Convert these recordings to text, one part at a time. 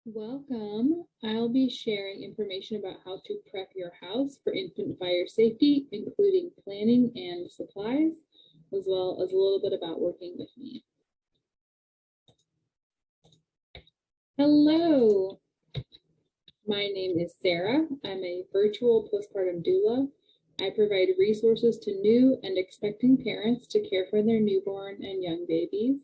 Welcome. I'll be sharing information about how to prep your house for infant fire safety, including planning and supplies, as well as a little bit about working with me. Hello, my name is Sarah. I'm a virtual postpartum doula. I provide resources to new and expecting parents to care for their newborn and young babies.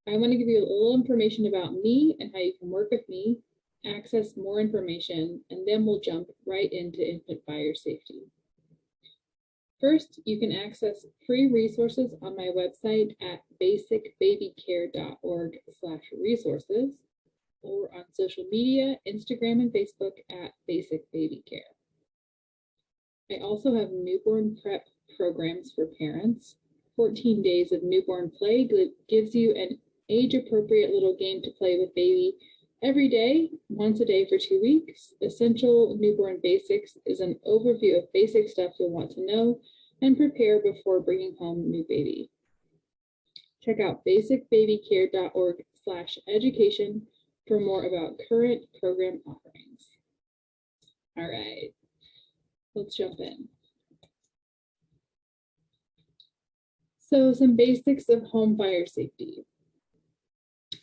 I want to give you a little information about me and how you can work with me, access more information, and then we'll jump right into infant fire safety. First, you can access free resources on my website at basicbabycare.org/resources or on social media, Instagram and Facebook at Basic Baby Care. I also have newborn prep programs for parents. 14 days of newborn play gives you an age-appropriate little game to play with baby every day, once a day for 2 weeks. Essential Newborn Basics is an overview of basic stuff you'll want to know and prepare before bringing home a new baby. Check out basicbabycare.org/education for more about current program offerings. All right, let's jump in. So some basics of home fire safety.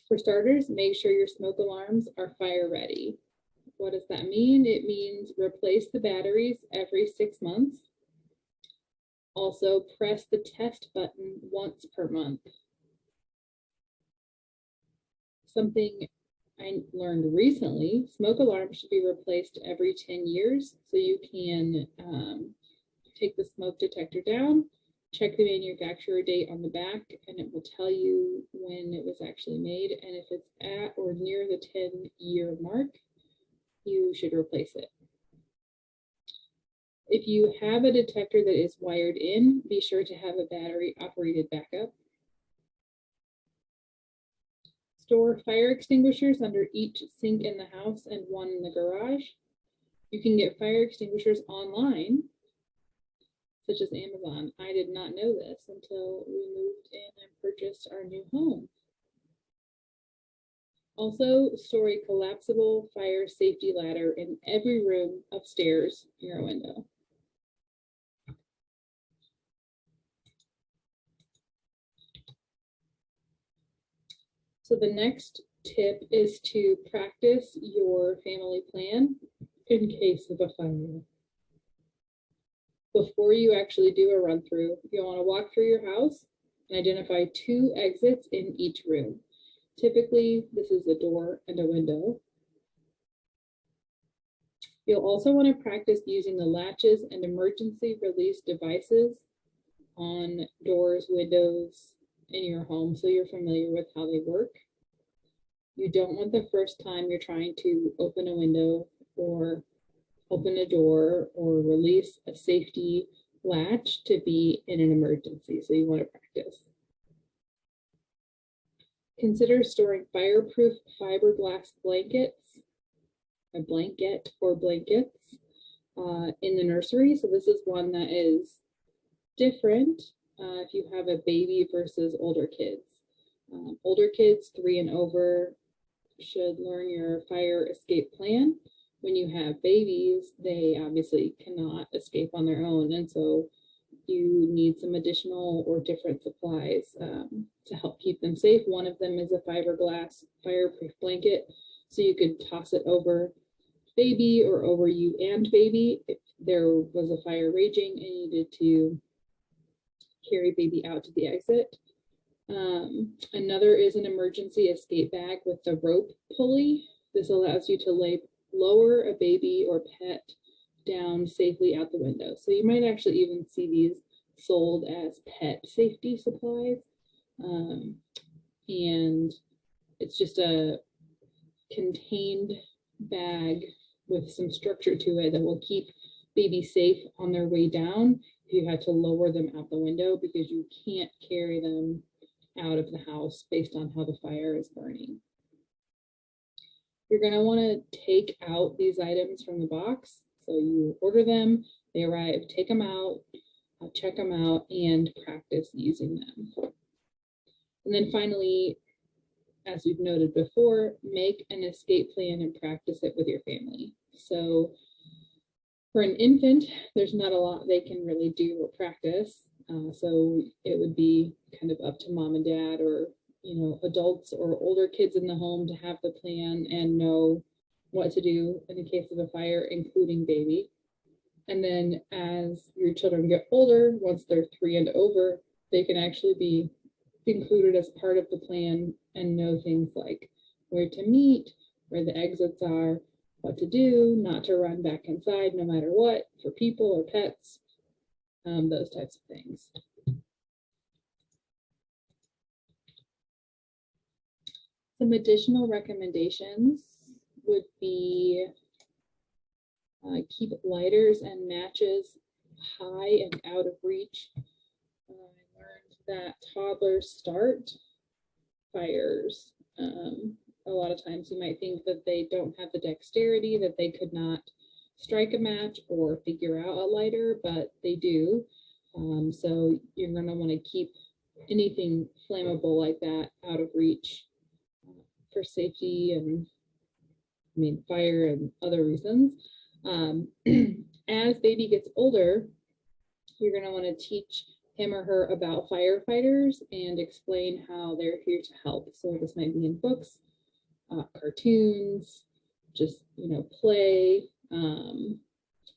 For starters, make sure your smoke alarms are fire ready. What does that mean? It means replace the batteries every 6 months. Also, press the test button once per month. Something I learned recently, smoke alarms should be replaced every 10 years. So you can take the smoke detector down, check the manufacturer date on the back, and it will tell you when it was actually made. And if it's at or near the 10-year mark, you should replace it. If you have a detector that is wired in, be sure to have a battery-operated backup. Store fire extinguishers under each sink in the house and one in the garage. You can get fire extinguishers online, such as Amazon. I did not know this until we moved in and purchased our new home. Also, store a collapsible fire safety ladder in every room upstairs near a window. So the next tip is to practice your family plan in case of a fire. Before you actually do a run through, you'll want to walk through your house and identify 2 exits in each room. Typically, this is a door and a window. You'll also want to practice using the latches and emergency release devices on doors, windows in your home so you're familiar with how they work. You don't want the first time you're trying to open a window or open a door or release a safety latch to be in an emergency, so you want to practice. Consider storing fireproof fiberglass blankets, a blanket or blankets in the nursery. So this is one that is different if you have a baby versus older kids. Older kids 3 and over should learn your fire escape plan. When you have babies, they obviously cannot escape on their own, and so you need some additional or different supplies to help keep them safe. One of them is a fiberglass fireproof blanket, so you could toss it over baby or over you and baby if there was a fire raging and you needed to carry baby out to the exit. Another is an emergency escape bag with the rope pulley. This allows you to lower a baby or pet down safely out the window. So you might actually even see these sold as pet safety supplies. And it's just a contained bag with some structure to it that will keep babies safe on their way down if you had to lower them out the window, because you can't carry them out of the house based on how the fire is burning. You're going to want to take out these items from the box. So you order them, they arrive, take them out, check them out, and practice using them. And then finally, as we've noted before, make an escape plan and practice it with your family. So for an infant, there's not a lot they can really do or practice. So it would be kind of up to mom and dad, or adults or older kids in the home, to have the plan and know what to do in the case of a fire, including baby. And then as your children get older, once they're 3 and over, they can actually be included as part of the plan and know things like where to meet, where the exits are, what to do, not to run back inside no matter what, for people or pets, those types of things. Some additional recommendations would be keep lighters and matches high and out of reach. I learned that toddlers start fires. A lot of times you might think that they don't have the dexterity, that they could not strike a match or figure out a lighter, but they do. So you're going to want to keep anything flammable like that out of reach for safety and fire and other reasons. As baby gets older, you're going to want to teach him or her about firefighters and explain how they're here to help. So this might be in books, cartoons, just play,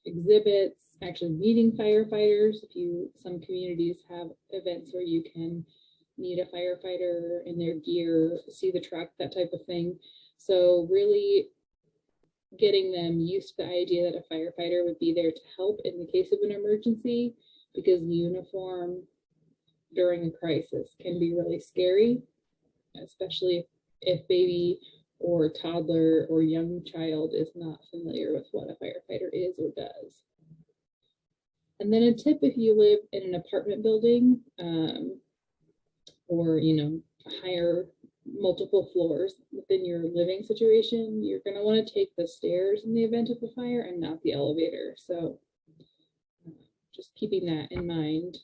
exhibits, actually meeting firefighters. Some communities have events where you can meet a firefighter in their gear, see the truck, that type of thing. So really getting them used to the idea that a firefighter would be there to help in the case of an emergency, because uniform during a crisis can be really scary, especially if baby or toddler or young child is not familiar with what a firefighter is or does. And then a tip, if you live in an apartment building or higher multiple floors within your living situation, you're going to want to take the stairs in the event of a fire and not the elevator. So just keeping that in mind.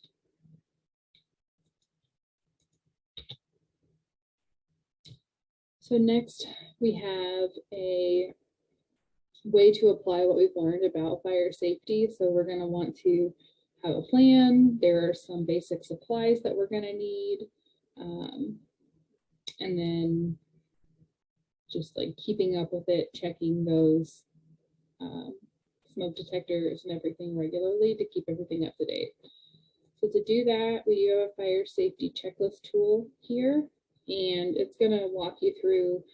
So next we have a way to apply what we've learned about fire safety. So we're going to want to have a plan. There are some basic supplies that we're going to need. And then just like keeping up with it, checking those smoke detectors and everything regularly to keep everything up to date. So to do that, we have a fire safety checklist tool here, and it's going to walk you through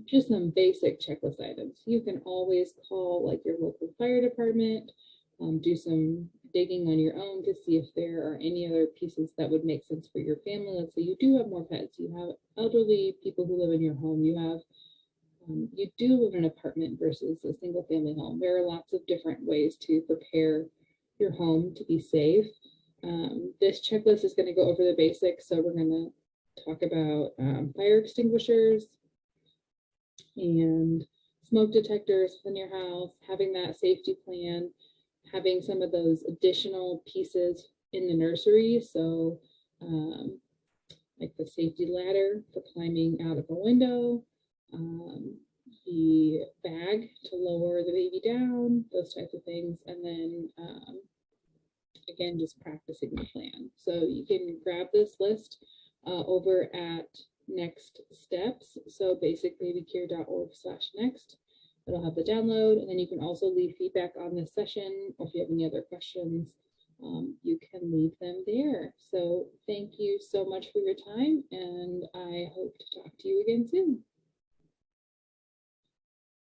just some basic checklist items. You can always call like your local fire department, do some digging on your own to see if there are any other pieces that would make sense for your family. Let's say you do have more pets, you have elderly people who live in your home, you do live in an apartment versus a single family home. There are lots of different ways to prepare your home to be safe. This checklist is going to go over the basics. So we're going to talk about fire extinguishers and smoke detectors in your house, having that safety plan, having some of those additional pieces in the nursery. So like the safety ladder for climbing out of a window, the bag to lower the baby down, those types of things. And then again, just practicing the plan. So you can grab this list over at Next Steps. So basicbabycare.org/next. It'll have the download, and then you can also leave feedback on this session, or if you have any other questions, you can leave them there. So thank you so much for your time, and I hope to talk to you again soon.